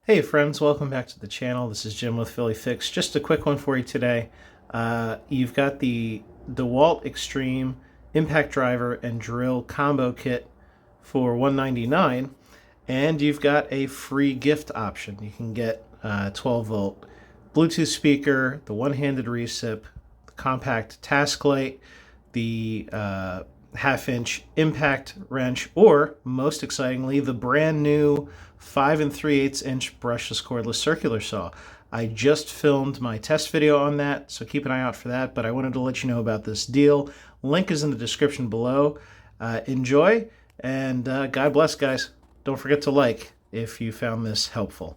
Hey friends, welcome back to the channel. This is Jim with Philly Fix. Just a quick one for you today. You've got the DeWalt Xtreme impact driver and drill combo kit for $199, and you've got a free gift option. You can get 12-volt Bluetooth speaker, the one-handed recip, the compact task light, the half-inch impact wrench, or most excitingly, the brand new 5 3/8 inch brushless cordless circular saw. I just filmed my test video on that, so keep an eye out for that, but I wanted to let you know about this deal. Link is in the description below. Enjoy, and God bless, guys. Don't forget to like if you found this helpful.